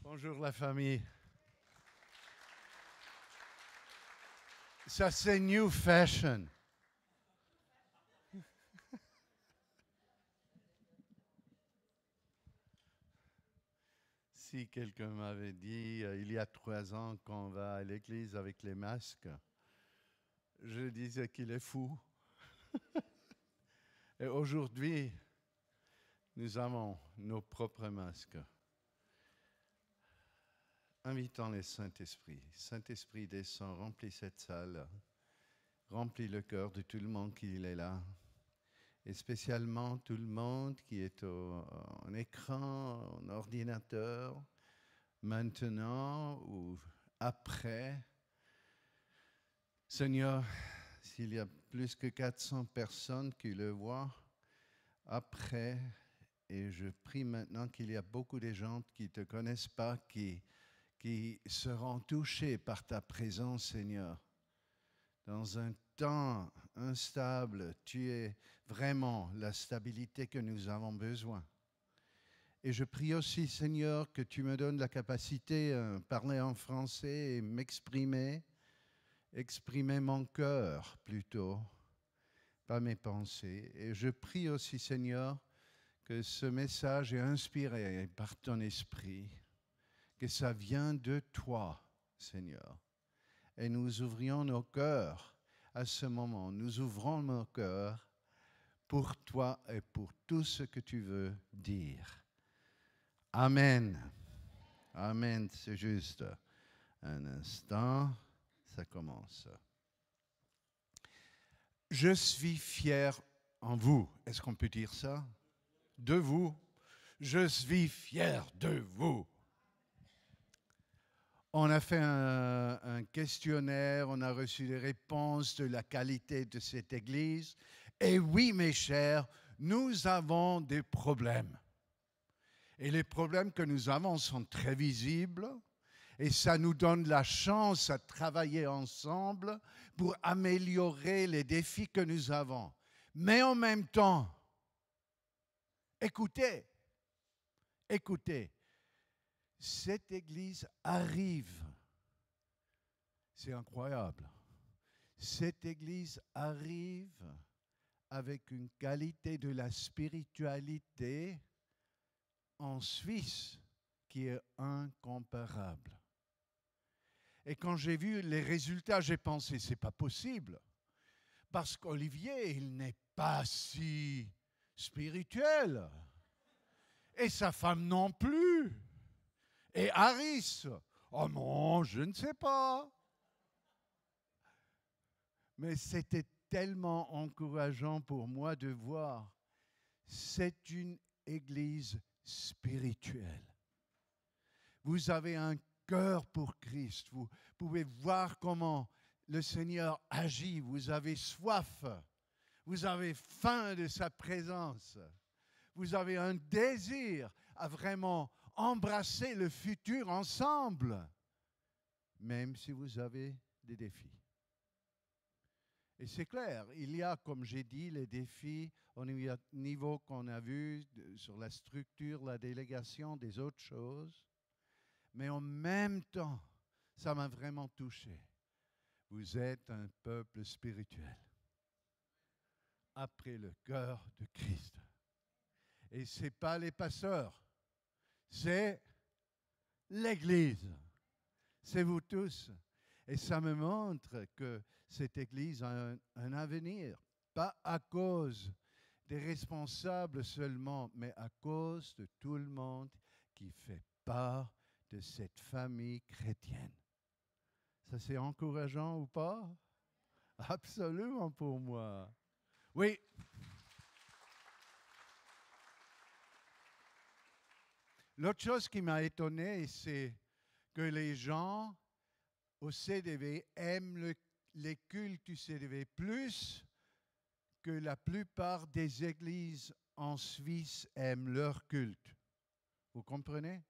Bonjour la famille. Ça c'est new fashion. Si quelqu'un m'avait dit il y a 3 ans qu'on va à l'église avec les masques, je disais qu'il est fou. Et aujourd'hui, nous avons nos propres masques. Invitons le Saint-Esprit. Saint-Esprit descend, remplit cette salle, remplit le cœur de tout le monde qui est là. Et spécialement tout le monde qui est en écran, en ordinateur, maintenant ou après. Seigneur, s'il y a plus que 400 personnes qui le voient après, et je prie maintenant qu'il y a beaucoup de gens qui ne te connaissent pas, qui seront touchés par ta présence, Seigneur. Dans un temps instable, tu es vraiment la stabilité que nous avons besoin. Et je prie aussi, Seigneur, que tu me donnes la capacité de parler en français et m'exprimer, exprimer mon cœur plutôt, pas mes pensées. Et je prie aussi, Seigneur, que ce message est inspiré par ton esprit, que ça vient de toi, Seigneur. Et nous ouvrions nos cœurs à ce moment. Nous ouvrons nos cœurs pour toi et pour tout ce que tu veux dire. Amen. Amen. C'est juste un instant. Ça commence. Je suis fier en vous. Est-ce qu'on peut dire ça? De vous. Je suis fier de vous. On a fait un questionnaire, on a reçu des réponses de la qualité de cette église. Et oui, mes chers, nous avons des problèmes. Et les problèmes que nous avons sont très visibles. Et ça nous donne la chance à travailler ensemble pour améliorer les défis que nous avons. Mais en même temps, écoutez, cette église arrive. C'est incroyable. Cette église arrive avec une qualité de la spiritualité en Suisse qui est incomparable. Et quand j'ai vu les résultats, j'ai pensé, c'est pas possible. Parce qu'Olivier, il n'est pas si spirituel. Et sa femme non plus. Et Harris, oh non, je ne sais pas. Mais c'était tellement encourageant pour moi de voir. C'est une église spirituelle. Vous avez un cœur pour Christ. Vous pouvez voir comment le Seigneur agit. Vous avez soif. Vous avez faim de sa présence. Vous avez un désir à vraiment embrasser le futur ensemble, même si vous avez des défis. Et c'est clair, il y a, comme j'ai dit, les défis au niveau qu'on a vu sur la structure, la délégation, des autres choses. Mais en même temps, ça m'a vraiment touché. Vous êtes un peuple spirituel, après le cœur de Christ. Et ce n'est pas les pasteurs, c'est l'Église. C'est vous tous. Et ça me montre que cette Église a un avenir, pas à cause des responsables seulement, mais à cause de tout le monde qui fait part de cette famille chrétienne. Ça, c'est encourageant ou pas? Absolument pour moi. Oui. L'autre chose qui m'a étonné, c'est que les gens au CDV aiment les cultes du CDV plus que la plupart des églises en Suisse aiment leur culte. Vous comprenez?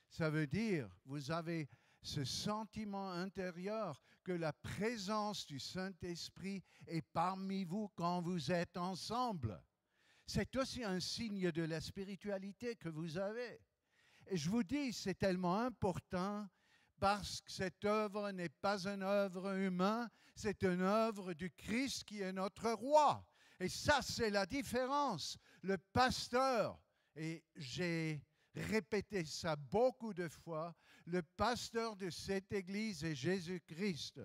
Ça veut dire, vous avez ce sentiment intérieur que la présence du Saint-Esprit est parmi vous quand vous êtes ensemble. C'est aussi un signe de la spiritualité que vous avez. Et je vous dis, c'est tellement important parce que cette œuvre n'est pas une œuvre humaine, c'est une œuvre du Christ qui est notre roi. Et ça, c'est la différence. Le pasteur, et j'ai répété ça beaucoup de fois, le pasteur de cette Église est Jésus-Christ.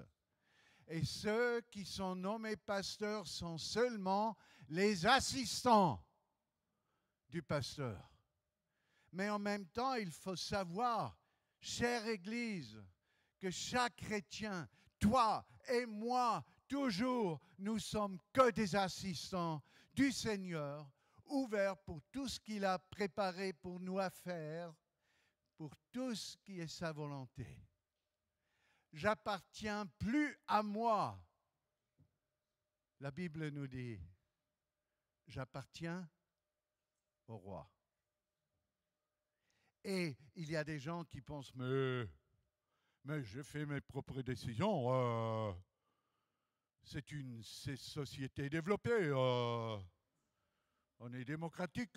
Et ceux qui sont nommés pasteurs sont seulement les assistants du pasteur. Mais en même temps, il faut savoir, chère Église, que chaque chrétien, toi et moi, toujours, nous sommes que des assistants du Seigneur, ouverts pour tout ce qu'il a préparé pour nous à faire, pour tout ce qui est sa volonté. J'appartiens plus à moi. La Bible nous dit, j'appartiens au roi. Et il y a des gens qui pensent, mais je fais mes propres décisions. C'est une société développée. On est démocratique.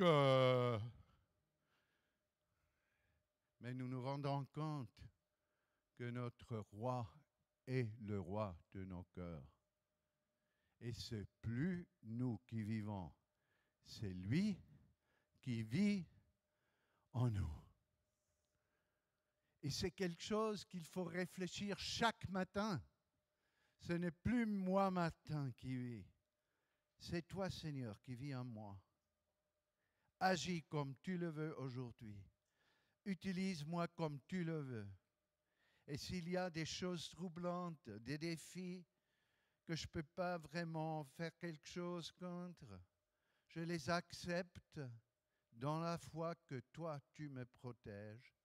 Mais nous nous rendons compte que notre roi est le roi de nos cœurs. Et c'est plus nous qui vivons, c'est lui qui vit en nous. Et c'est quelque chose qu'il faut réfléchir chaque matin. Ce n'est plus moi matin qui vis. C'est toi, Seigneur, qui vis en moi. Agis comme tu le veux aujourd'hui. Utilise-moi comme tu le veux. Et s'il y a des choses troublantes, des défis que je ne peux pas vraiment faire quelque chose contre, je les accepte dans la foi que toi, tu me protèges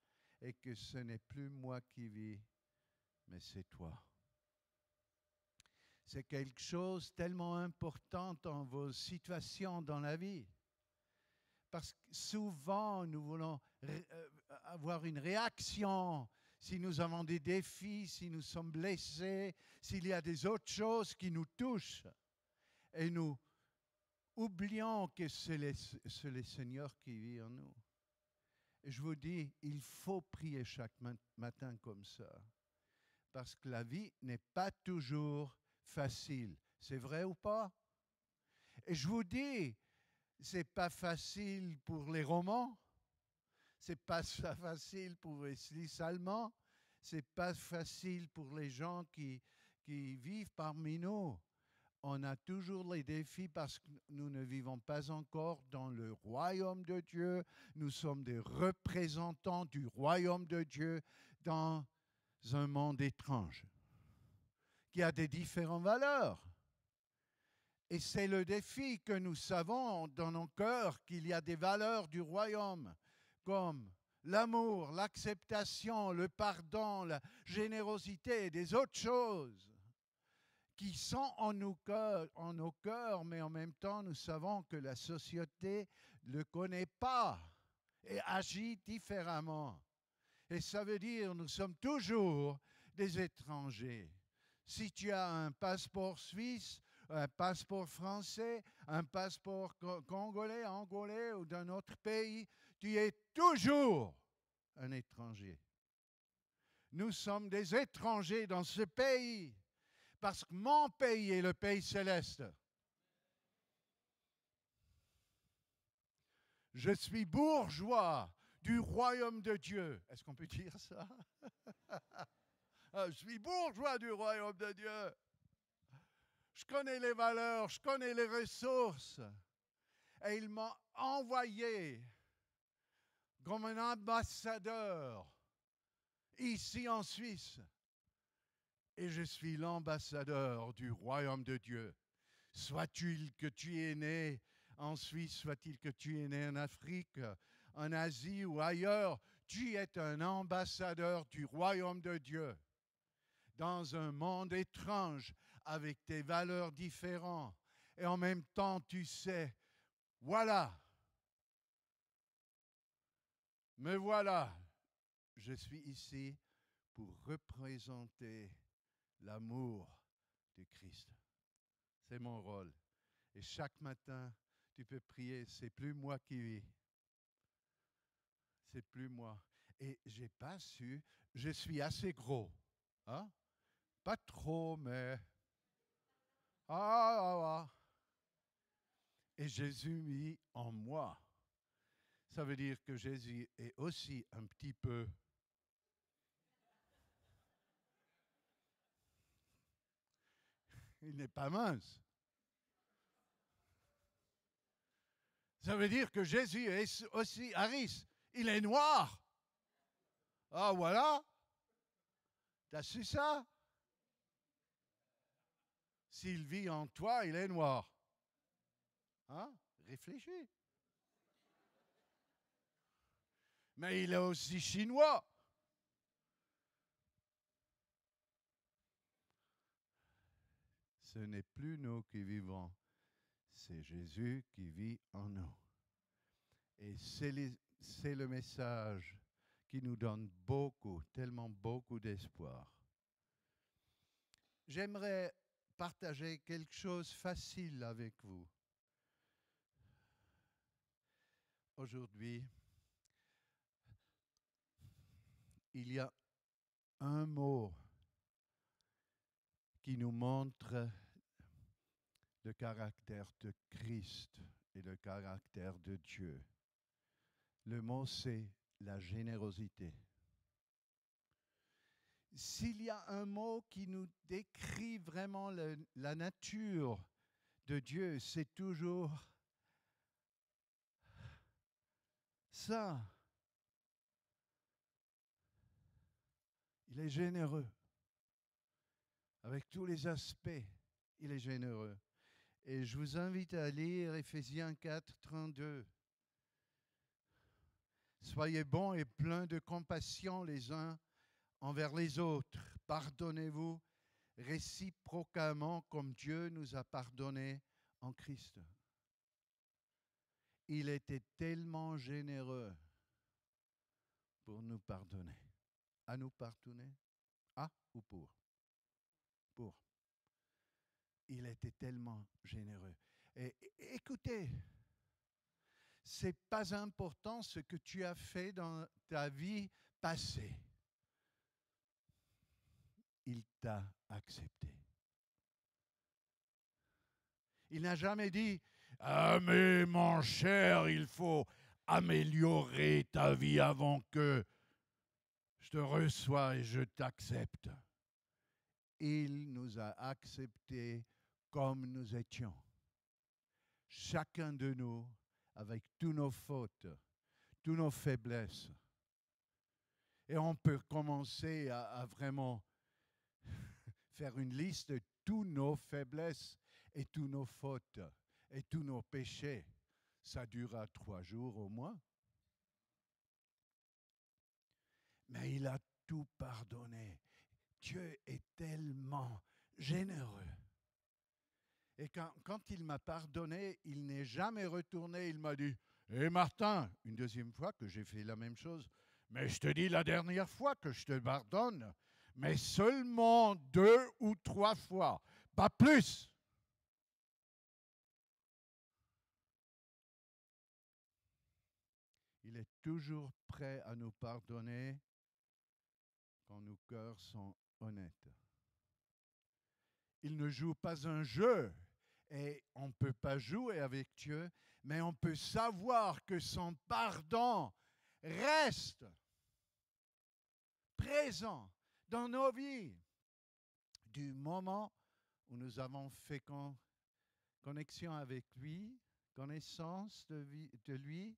et que ce n'est plus moi qui vis, mais c'est toi. C'est quelque chose tellement important dans vos situations dans la vie. Parce que souvent, nous voulons avoir une réaction si nous avons des défis, si nous sommes blessés, s'il y a des autres choses qui nous touchent. Et nous oublions que c'est le Seigneur qui vit en nous. Et je vous dis, il faut prier chaque matin comme ça. Parce que la vie n'est pas toujours facile. C'est vrai ou pas? Et je vous dis, c'est pas facile pour les romans. C'est pas facile pour les Allemands. C'est pas facile pour les gens qui vivent parmi nous. On a toujours les défis parce que nous ne vivons pas encore dans le royaume de Dieu. Nous sommes des représentants du royaume de Dieu dans un monde étrange qui a des différentes valeurs. Et c'est le défi que nous savons dans nos cœurs qu'il y a des valeurs du royaume comme l'amour, l'acceptation, le pardon, la générosité et des autres choses qui sont en nos cœurs, mais en même temps, nous savons que la société ne le connaît pas et agit différemment. Et ça veut dire que nous sommes toujours des étrangers. Si tu as un passeport suisse, un passeport français, un passeport congolais, angolais ou d'un autre pays, tu es toujours un étranger. Nous sommes des étrangers dans ce pays. Parce que mon pays est le pays céleste. Je suis bourgeois du royaume de Dieu. Est-ce qu'on peut dire ça? Je suis bourgeois du royaume de Dieu. Je connais les valeurs, je connais les ressources. Et il m'a envoyé comme un ambassadeur ici en Suisse. Et je suis l'ambassadeur du royaume de Dieu. Soit-il que tu es né en Suisse, soit-il que tu es né en Afrique, en Asie ou ailleurs, tu es un ambassadeur du royaume de Dieu. Dans un monde étrange, avec des valeurs différentes. Et en même temps, tu sais, voilà, me voilà, je suis ici pour représenter l'amour du Christ. C'est mon rôle. Et chaque matin, tu peux prier, c'est plus moi qui vis. C'est plus moi. Et je n'ai pas su, je suis assez gros. Hein? Pas trop, mais... Ah. Et Jésus mis en moi. Ça veut dire que Jésus est aussi un petit peu... Il n'est pas mince. Ça veut dire que Jésus est aussi Aris. Il est noir. Ah, voilà. T'as su ça? S'il vit en toi, il est noir. Hein? Réfléchis. Mais il est aussi chinois. Ce n'est plus nous qui vivons, c'est Jésus qui vit en nous. Et c'est le message qui nous donne beaucoup, tellement beaucoup d'espoir. J'aimerais partager quelque chose de facile avec vous. Aujourd'hui, il y a un mot qui nous montre le caractère de Christ et le caractère de Dieu. Le mot, c'est la générosité. S'il y a un mot qui nous décrit vraiment la nature de Dieu, c'est toujours ça. Il est généreux. Avec tous les aspects, il est généreux. Et je vous invite à lire Éphésiens 4, 32. Soyez bons et pleins de compassion les uns envers les autres. Pardonnez-vous réciproquement comme Dieu nous a pardonné en Christ. Il était tellement généreux pour nous pardonner. À nous pardonner? À ou pour? Pour. Il était tellement généreux. Et écoutez, ce n'est pas important ce que tu as fait dans ta vie passée. Il t'a accepté. Il n'a jamais dit « Ah mais mon cher, il faut améliorer ta vie avant que je te reçois et je t'accepte. » Il nous a acceptés comme nous étions. Chacun de nous, avec toutes nos fautes, toutes nos faiblesses. Et on peut commencer à vraiment faire une liste de toutes nos faiblesses et toutes nos fautes et tous nos péchés. Ça durera 3 jours au moins. Mais il a tout pardonné. Dieu est tellement généreux. Et quand il m'a pardonné, il n'est jamais retourné. Il m'a dit « Hé Martin, une deuxième fois que j'ai fait la même chose, mais je te dis la dernière fois que je te pardonne, mais seulement 2 ou 3 fois, pas plus. » Il est toujours prêt à nous pardonner quand nos cœurs sont honnêtes. Il ne joue pas un jeu et on ne peut pas jouer avec Dieu, mais on peut savoir que son pardon reste présent dans nos vies du moment où nous avons fait connexion avec lui, connaissance de lui,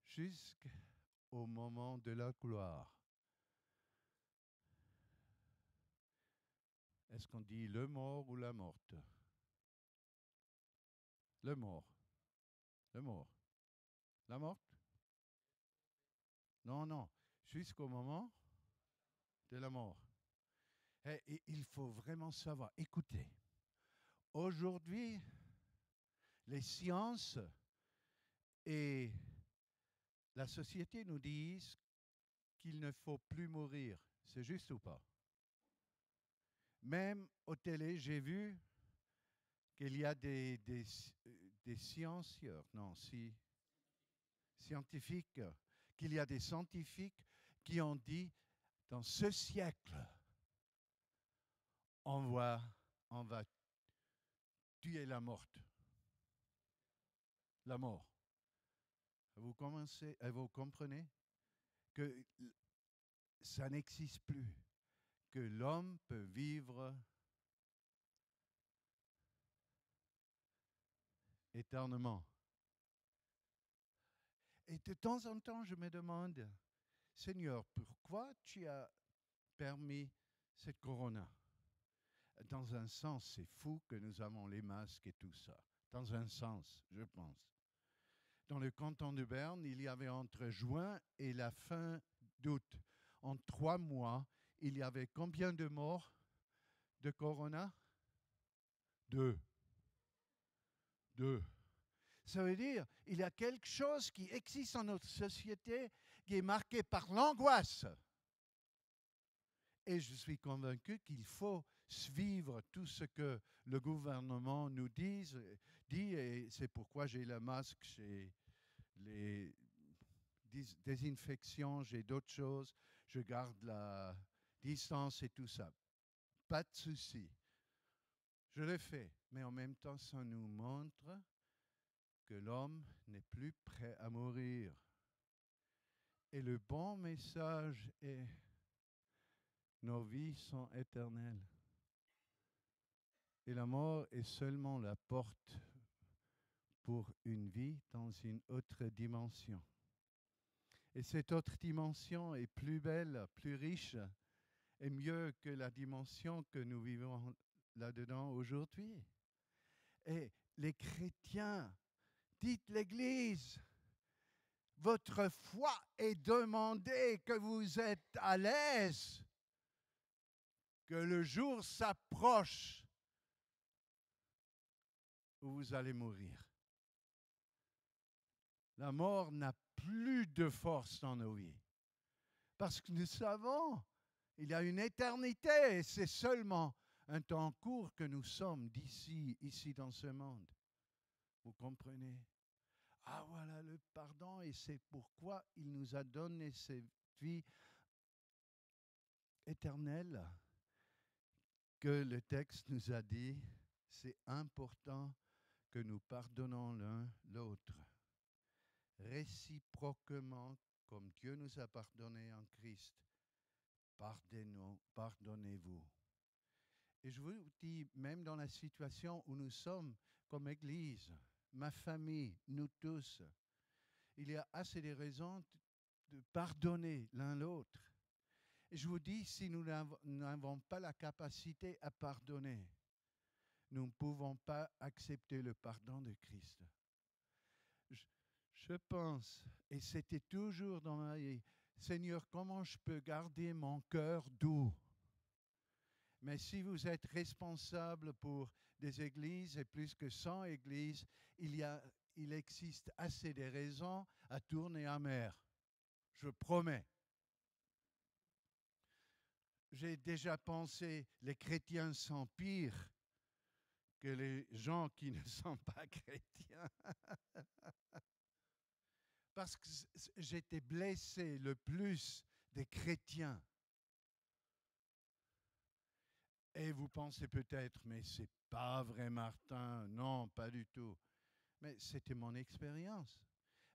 jusqu'au moment de la gloire. Est-ce qu'on dit le mort ou la morte? Le mort. Le mort. La morte? Non. Jusqu'au moment de la mort. Et il faut vraiment savoir. Écoutez, aujourd'hui, les sciences et la société nous disent qu'il ne faut plus mourir. C'est juste ou pas? Même au télé, j'ai vu qu'il y a des scientifiques, qu'il y a des scientifiques qui ont dit, dans ce siècle, on va tuer la morte. La mort. Vous comprenez que ça n'existe plus, que l'homme peut vivre éternellement. Et de temps en temps, je me demande, Seigneur, pourquoi tu as permis cette corona? Dans un sens, c'est fou que nous avons les masques et tout ça. Dans un sens, je pense. Dans le canton de Berne, il y avait entre juin et la fin d'août, en 3 mois, il y avait combien de morts de corona? 2. Ça veut dire il y a quelque chose qui existe dans notre société qui est marqué par l'angoisse. Et je suis convaincu qu'il faut suivre tout ce que le gouvernement nous dit, et c'est pourquoi j'ai le masque, j'ai les désinfections, j'ai d'autres choses, je garde la distance et tout ça. Pas de souci. Je le fais, mais en même temps, ça nous montre que l'homme n'est plus prêt à mourir. Et le bon message est, nos vies sont éternelles. Et la mort est seulement la porte pour une vie dans une autre dimension. Et cette autre dimension est plus belle, plus riche et mieux que la dimension que nous vivons là-dedans aujourd'hui. Et les chrétiens, dites l'Église, votre foi est demandée, que vous êtes à l'aise, que le jour s'approche où vous allez mourir. La mort n'a plus de force dans nos vies. Parce que nous savons, il y a une éternité et c'est seulement un temps court que nous sommes ici dans ce monde. Vous comprenez? Ah voilà le pardon et c'est pourquoi il nous a donné cette vie éternelle que le texte nous a dit, c'est important que nous pardonnons l'un l'autre. Réciproquement, comme Dieu nous a pardonné en Christ, pardonnez-vous. Et je vous dis, même dans la situation où nous sommes comme Église, ma famille, nous tous, il y a assez de raisons de pardonner l'un l'autre. Et je vous dis, si nous n'avons pas la capacité à pardonner, nous ne pouvons pas accepter le pardon de Christ. Je pense, et c'était toujours dans ma vie, Seigneur, comment je peux garder mon cœur doux? Mais si vous êtes responsable pour des églises, et plus que 100 églises, il existe assez de raisons à tourner amer. Je promets. J'ai déjà pensé, les chrétiens sont pires que les gens qui ne sont pas chrétiens. Parce que j'étais blessé le plus des chrétiens. Et vous pensez peut-être, mais c'est pas vrai, Martin. Non, pas du tout. Mais c'était mon expérience.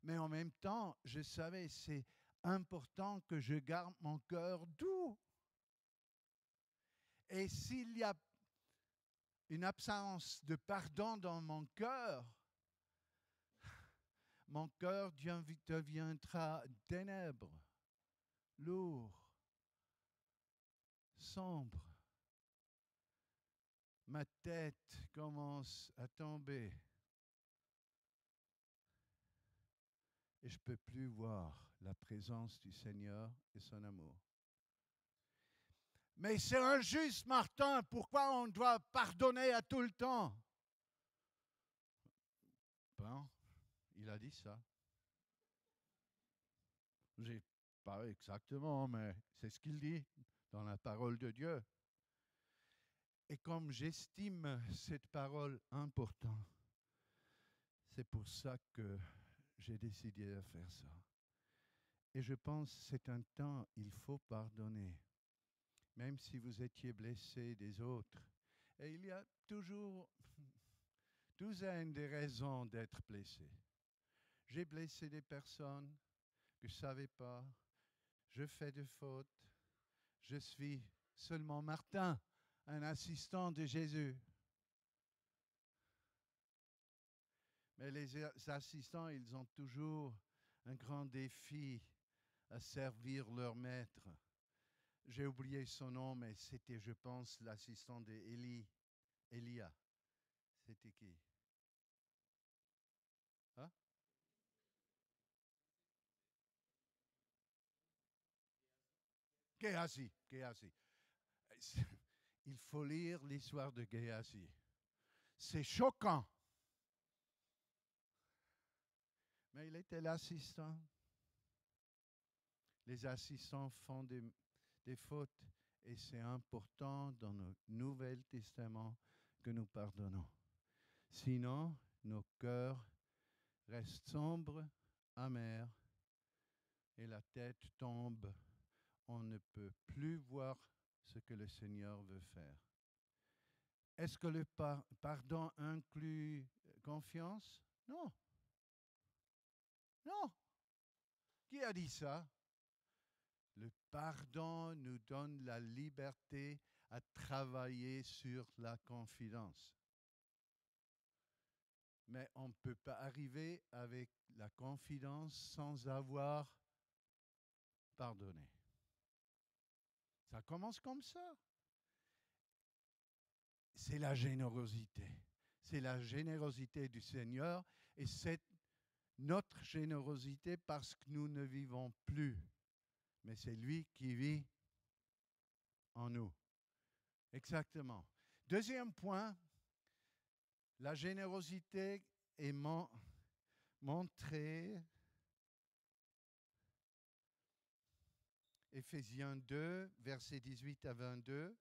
Mais en même temps, je savais, c'est important que je garde mon cœur doux. Et s'il y a une absence de pardon dans mon cœur deviendra ténèbres, lourd, sombre. Ma tête commence à tomber. Et je ne peux plus voir la présence du Seigneur et son amour. Mais c'est injuste, Martin. Pourquoi on doit pardonner à tout le temps? Ben, il a dit ça. J'ai pas exactement, mais c'est ce qu'il dit dans la parole de Dieu. Et comme j'estime cette parole importante, c'est pour ça que j'ai décidé de faire ça. Et je pense que c'est un temps, il faut pardonner, même si vous étiez blessé des autres. Et il y a toujours douzaine de raisons d'être blessé. J'ai blessé des personnes que je ne savais pas, je fais des fautes, je suis seulement Martin, un assistant de Jésus. Mais les assistants, ils ont toujours un grand défi à servir leur maître. J'ai oublié son nom, mais c'était, je pense, l'assistant d'Élie. Elia. C'était qui? Hein? Géasi. Géasi. Il faut lire l'histoire de Géasi. C'est choquant. Mais il était l'assistant. Les assistants font des fautes et c'est important dans le Nouveau Testament que nous pardonnons. Sinon, nos cœurs restent sombres, amers et la tête tombe. On ne peut plus voir ce que le Seigneur veut faire. Est-ce que le pardon inclut confiance? Non. Non. Qui a dit ça? Le pardon nous donne la liberté à travailler sur la confidence. Mais on ne peut pas arriver avec la confidence sans avoir pardonné. Ça commence comme ça. C'est la générosité. C'est la générosité du Seigneur et c'est notre générosité parce que nous ne vivons plus. Mais c'est lui qui vit en nous. Exactement. Deuxième point, la générosité est montrée. Éphésiens 2, versets 18 à 22.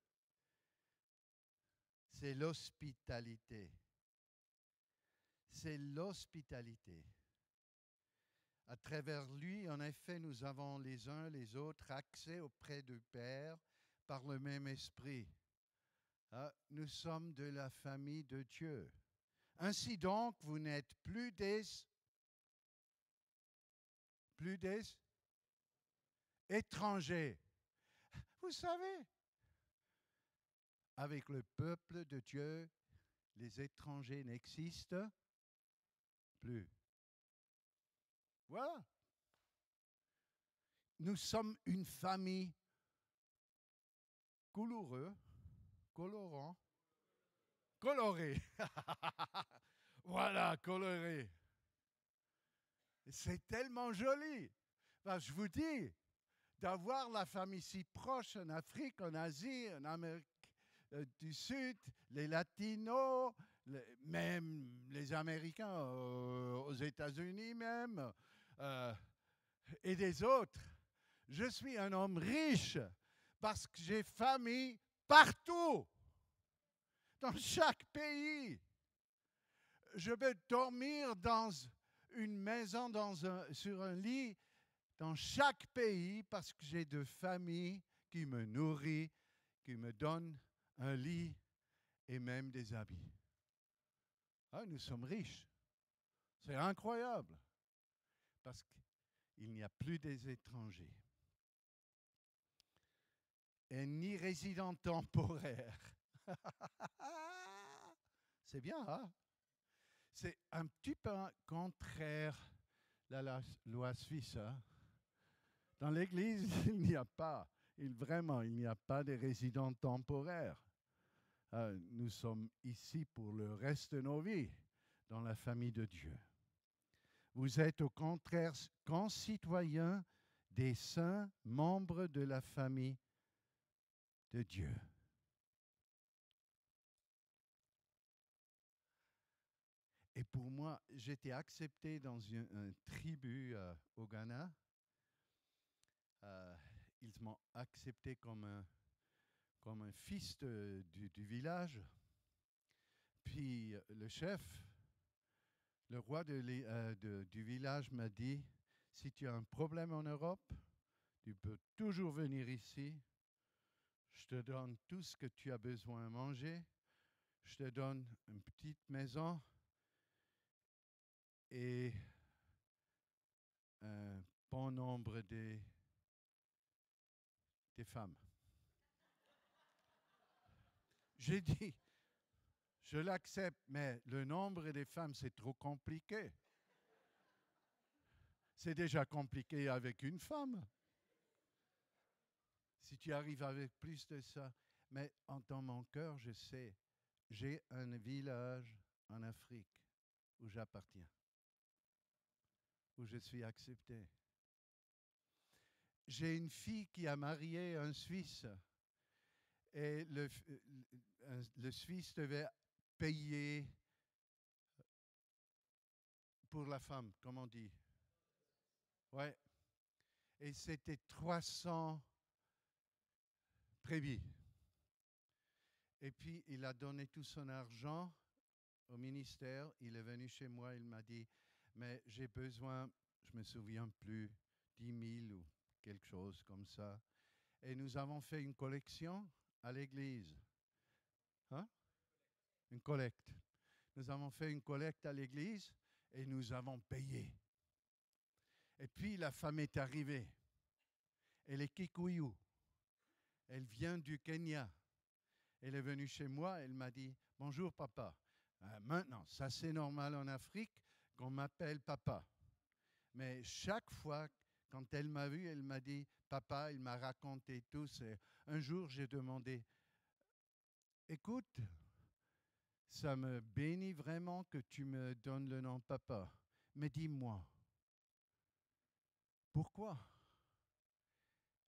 C'est l'hospitalité. C'est l'hospitalité. À travers lui, en effet, nous avons les uns les autres accès auprès du Père par le même esprit. Nous sommes de la famille de Dieu. Ainsi donc, vous n'êtes plus des étrangers. Vous savez, avec le peuple de Dieu, les étrangers n'existent plus. Voilà. Nous sommes une famille colorée. Voilà, coloré. C'est tellement joli. Ben, je vous dis, d'avoir la famille si proche en Afrique, en Asie, en Amérique du Sud, les Latinos, même les Américains aux États-Unis même, et des autres. Je suis un homme riche parce que j'ai famille partout, dans chaque pays. Je peux dormir dans une maison, sur un lit, dans chaque pays, parce que j'ai de familles qui me nourrissent, qui me donnent un lit et même des habits. Ah, nous sommes riches. C'est incroyable. Parce qu'il n'y a plus des étrangers. Et ni résidents temporaires. C'est bien, hein? C'est un petit peu contraire à la loi suisse. Hein? Dans l'Église, il n'y a pas, il n'y a pas de résidents temporaires. Nous sommes ici pour le reste de nos vies, dans la famille de Dieu. Vous êtes au contraire concitoyens des saints, membres de la famille de Dieu. Et pour moi, j'étais accepté dans une tribu au Ghana. Ils m'ont accepté comme un fils du village. Puis le chef, le roi du village m'a dit, Si tu as un problème en Europe, tu peux toujours venir ici. Je te donne tout ce que tu as besoin à manger. Je te donne une petite maison et un bon nombre des femmes. J'ai dit, je l'accepte, mais le nombre des femmes, c'est trop compliqué. C'est déjà compliqué avec une femme. Si tu arrives avec plus de ça, mais dans mon cœur, je sais, j'ai un village en Afrique où j'appartiens, où je suis accepté. J'ai une fille qui a marié un Suisse et le Suisse devait payer pour la femme, comme on dit. Ouais. Et c'était 300 brebis. Et puis, il a donné tout son argent au ministère. Il est venu chez moi, il m'a dit, mais j'ai besoin, je ne me souviens plus, 10 000 ou quelque chose comme ça. Et nous avons fait une collection à l'église. Hein? Une collecte. Nous avons fait une collecte à l'église et nous avons payé. Et puis la femme est arrivée. Elle est Kikuyu. Elle vient du Kenya. Elle est venue chez moi, elle m'a dit « Bonjour papa ». Maintenant, ça c'est normal en Afrique qu'on m'appelle papa. Mais chaque fois, quand elle m'a vu, elle m'a dit « Papa », il m'a raconté tout. Un jour, j'ai demandé « Écoute, ça me bénit vraiment que tu me donnes le nom papa. Mais dis-moi, pourquoi ?»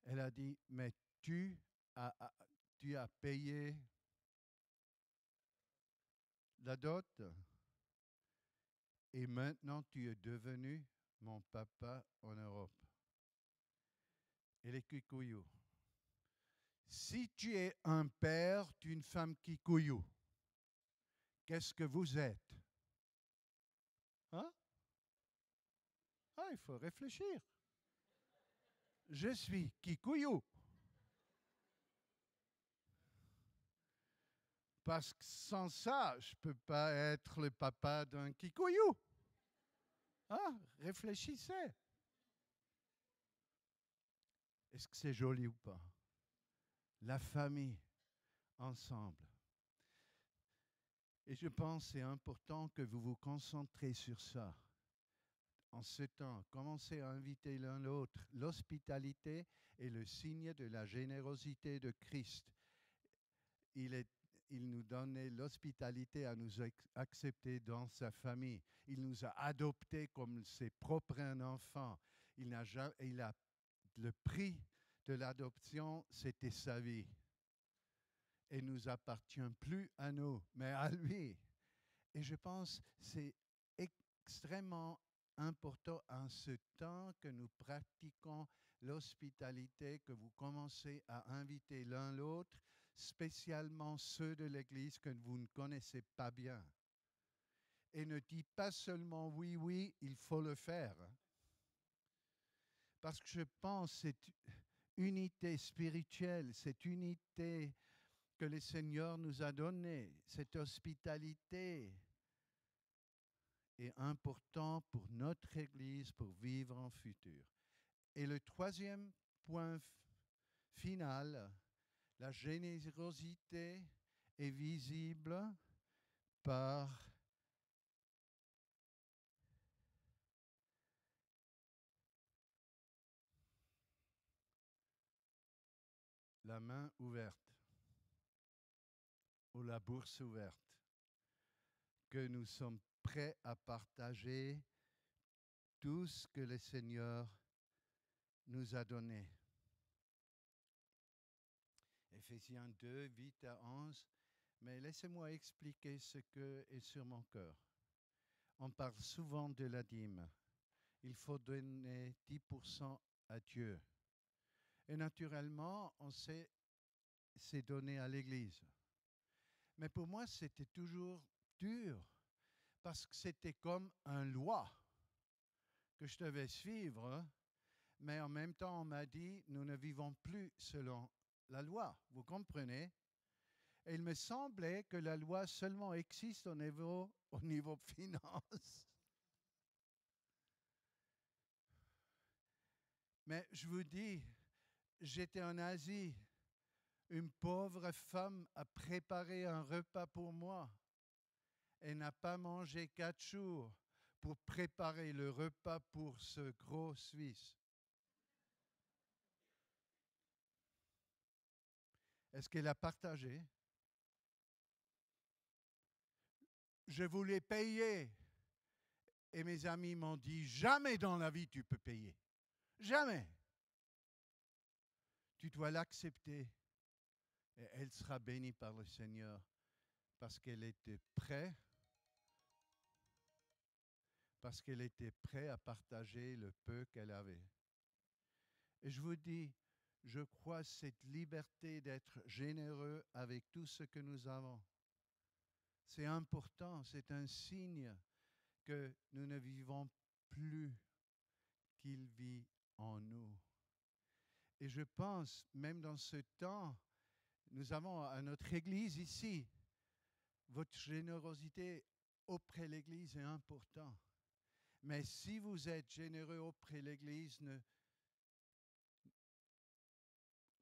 Elle a dit « Mais tu as payé la dot et maintenant tu es devenu mon papa en Europe. » Et les Kikuyu. Si tu es un père d'une femme Kikuyu, qu'est-ce que vous êtes? Hein? Ah, il faut réfléchir. Je suis Kikuyu. Parce que sans ça, je ne peux pas être le papa d'un Kikuyu. Hein? Réfléchissez. Est-ce que c'est joli ou pas? La famille, ensemble. Et je pense que c'est important que vous vous concentrez sur ça. En ce temps, commencez à inviter l'un l'autre. L'hospitalité est le signe de la générosité de Christ. Il nous donnait l'hospitalité à nous accepter dans sa famille. Il nous a adoptés comme ses propres enfants. Le prix de l'adoption, c'était sa vie. Et ne nous appartient plus à nous, mais à lui. Et je pense que c'est extrêmement important en ce temps que nous pratiquons l'hospitalité, que vous commencez à inviter l'un l'autre, spécialement ceux de l'Église que vous ne connaissez pas bien. Et ne dites pas seulement oui, oui, il faut le faire. Parce que je pense que cette unité spirituelle, cette unité que le Seigneur nous a donnée, cette hospitalité, est important pour notre Église pour vivre en futur. Et le troisième point final, la générosité est visible par la main ouverte ou la bourse ouverte, que nous sommes prêts à partager tout ce que le Seigneur nous a donné. Éphésiens 2, 8 à 11, mais laissez-moi expliquer ce que est sur mon cœur. On parle souvent de la dîme. Il faut donner 10% à Dieu. Et naturellement, on sait, c'est donné à l'Église. Mais pour moi, c'était toujours dur, parce que c'était comme une loi que je devais suivre, mais en même temps, on m'a dit, nous ne vivons plus selon la loi. Vous comprenez? Et il me semblait que la loi seulement existe au niveau finance. Mais je vous dis, j'étais en Asie. Une pauvre femme a préparé un repas pour moi. Elle n'a pas mangé 4 jours pour préparer le repas pour ce gros Suisse. Est-ce qu'elle a partagé? Je voulais payer. Et mes amis m'ont dit, jamais dans la vie tu peux payer. Jamais. Tu dois l'accepter. Et elle sera bénie par le Seigneur parce qu'elle était prête à partager le peu qu'elle avait. Et je vous dis, je crois cette liberté d'être généreux avec tout ce que nous avons. C'est important, c'est un signe que nous ne vivons plus, qu'il vit en nous. Et je pense, même dans ce temps, nous avons à notre Église ici, votre générosité auprès de l'Église est importante. Mais si vous êtes généreux auprès de l'Église,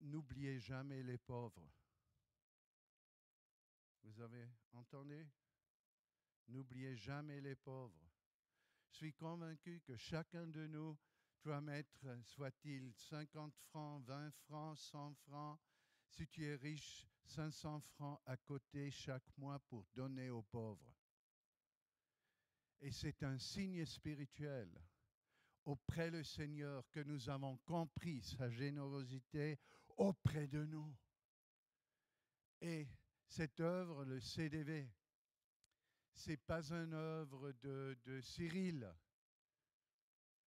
n'oubliez jamais les pauvres. Vous avez entendu? N'oubliez jamais les pauvres. Je suis convaincu que chacun de nous doit mettre, soit-il 50 francs, 20 francs, 100 francs, si tu es riche, 500 francs à côté chaque mois pour donner aux pauvres. Et c'est un signe spirituel auprès du Seigneur que nous avons compris sa générosité auprès de nous. Et cette œuvre, le CDV, ce n'est pas une œuvre de Cyril,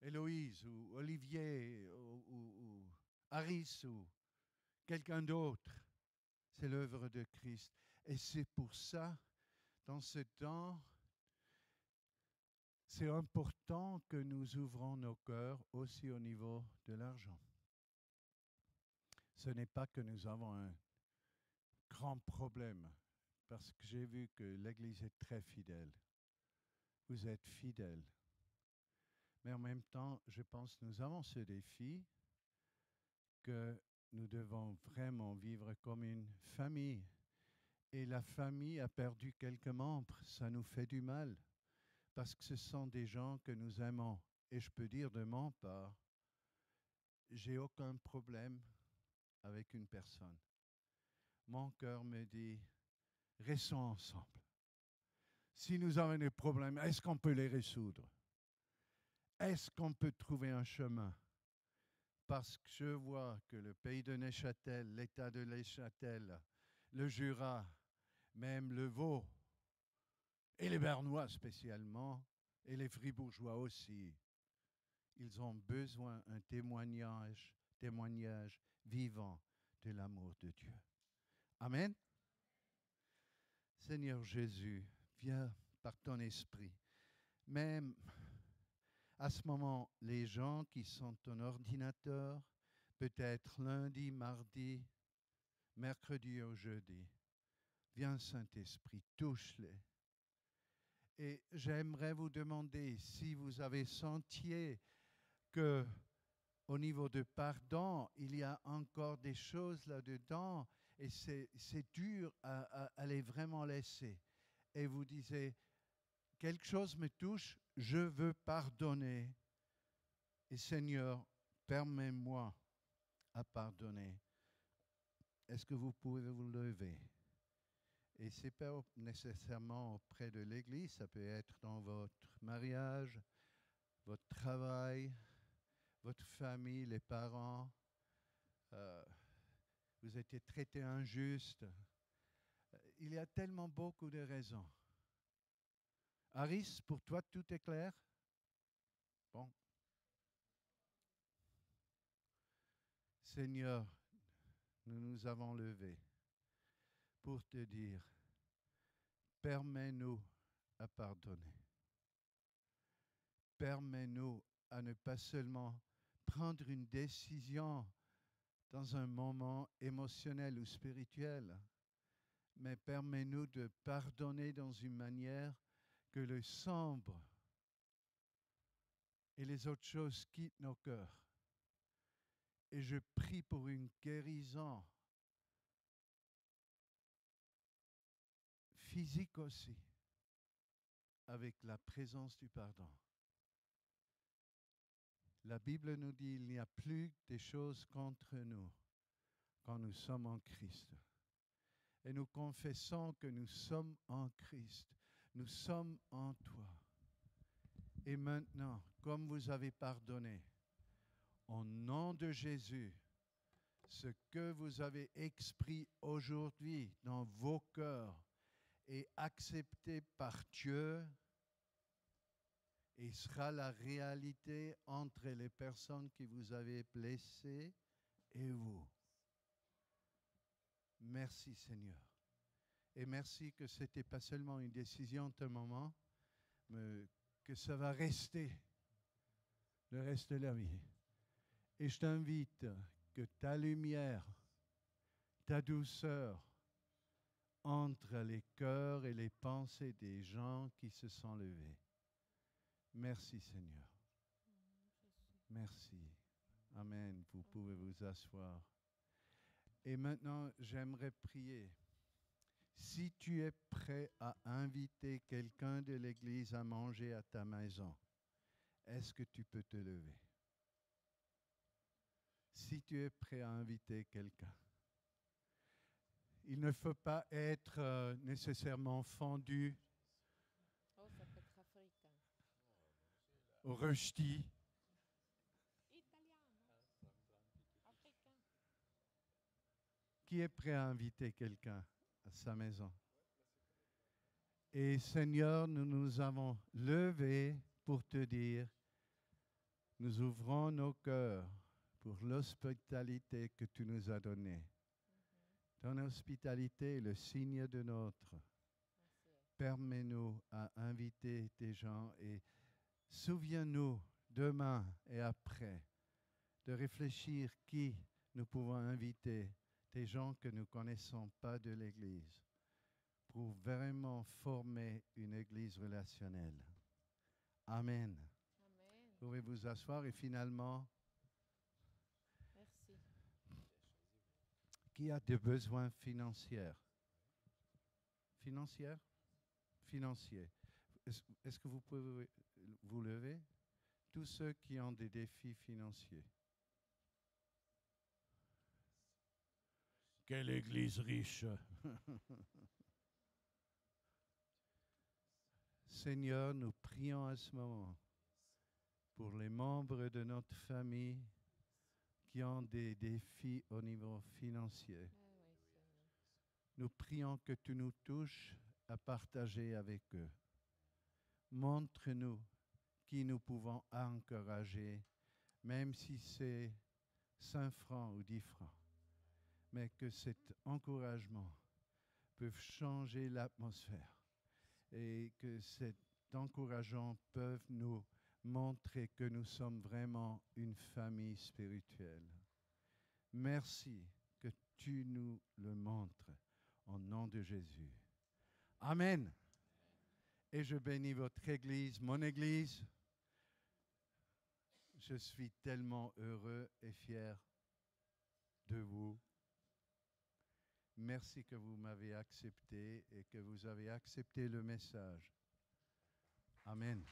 Héloïse ou Olivier ou Harris ou quelqu'un d'autre. C'est l'œuvre de Christ. Et c'est pour ça, dans ce temps, c'est important que nous ouvrons nos cœurs aussi au niveau de l'argent. Ce n'est pas que nous avons un grand problème, parce que j'ai vu que l'Église est très fidèle. Vous êtes fidèles. Mais en même temps, je pense que nous avons ce défi que nous devons vraiment vivre comme une famille. Et la famille a perdu quelques membres. Ça nous fait du mal, parce que ce sont des gens que nous aimons. Et je peux dire de mon part, j'ai aucun problème avec une personne. Mon cœur me dit, restons ensemble. Si nous avons des problèmes, est-ce qu'on peut les résoudre? Est-ce qu'on peut trouver un chemin? Parce que je vois que le pays de Neuchâtel, l'État de Neuchâtel, le Jura, même le Vaud, et les Bernois spécialement, et les Fribourgeois aussi, ils ont besoin d'un témoignage vivant de l'amour de Dieu. Amen. Seigneur Jésus, viens par ton esprit. Même à ce moment, les gens qui sont en ordinateur, peut-être lundi, mardi, mercredi ou jeudi, viens Saint-Esprit, touche-les. Et j'aimerais vous demander si vous avez senti que au niveau de pardon, il y a encore des choses là-dedans et c'est dur à les vraiment laisser. Et vous disiez, quelque chose me touche, je veux pardonner. Et Seigneur, permets-moi à pardonner. Est-ce que vous pouvez vous lever? Et ce n'est pas nécessairement auprès de l'Église, ça peut être dans votre mariage, votre travail, votre famille, les parents. Vous étiez traité injuste. Il y a tellement beaucoup de raisons. Harris, pour toi, tout est clair? Bon. Seigneur, nous nous avons levés pour te dire, permets-nous à pardonner. Permets-nous à ne pas seulement prendre une décision dans un moment émotionnel ou spirituel, mais permets-nous de pardonner dans une manière que le sombre et les autres choses quittent nos cœurs. Et je prie pour une guérison physique aussi, avec la présence du pardon. La Bible nous dit qu'il n'y a plus des choses contre nous quand nous sommes en Christ. Et nous confessons que nous sommes en Christ. Nous sommes en toi. Et maintenant, comme vous avez pardonné, au nom de Jésus, ce que vous avez exprimé aujourd'hui dans vos cœurs est accepté par Dieu et sera la réalité entre les personnes qui vous avez blessées et vous. Merci Seigneur. Et merci que ce n'était pas seulement une décision de moment, mais que ça va rester le reste de la vie. Et je t'invite que ta lumière, ta douceur entre les cœurs et les pensées des gens qui se sont levés. Merci Seigneur. Merci. Amen. Vous pouvez vous asseoir. Et maintenant, j'aimerais prier. Si tu es prêt à inviter quelqu'un de l'Église à manger à ta maison, est-ce que tu peux te lever? Si tu es prêt à inviter quelqu'un. Il ne faut pas être nécessairement fendu Oh, ça peut être africain. au rösti. Italiano. Africain. Qui est prêt à inviter quelqu'un à sa maison? Et Seigneur, nous nous avons levés pour te dire, nous ouvrons nos cœurs pour l'hospitalité que tu nous as donnée. Ton hospitalité est le signe de notre. Permets-nous à inviter des gens et souviens-nous demain et après de réfléchir qui nous pouvons inviter, des gens que nous ne connaissons pas de l'Église, pour vraiment former une Église relationnelle. Amen. Amen. Vous pouvez vous asseoir et finalement, Merci. qui a des besoins financiers? Financiers? Financiers. Est-ce que vous pouvez vous lever? Tous ceux qui ont des défis financiers. Quelle Église riche! Seigneur, nous prions à ce moment pour les membres de notre famille qui ont des défis au niveau financier. Ah oui, Seigneur. Nous prions que tu nous touches à partager avec eux. Montre-nous qui nous pouvons encourager, même si c'est 5 francs ou 10 francs, mais que cet encouragement peut changer l'atmosphère et que cet encouragement peut nous montrer que nous sommes vraiment une famille spirituelle. Merci que tu nous le montres au nom de Jésus. Amen. Et je bénis votre Église, mon Église. Je suis tellement heureux et fier de vous. Merci que vous m'avez accepté et que vous avez accepté le message. Amen.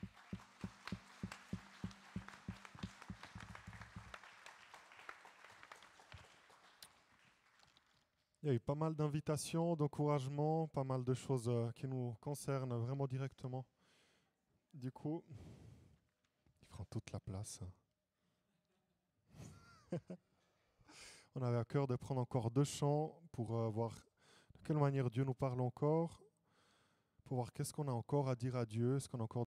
Il y a eu pas mal d'invitations, d'encouragements, pas mal de choses qui nous concernent vraiment directement. Du coup, ils prennent toute la place. On avait à cœur de prendre encore 2 chants pour voir de quelle manière Dieu nous parle encore, pour voir qu'est-ce qu'on a encore à dire à Dieu, est-ce qu'on a encore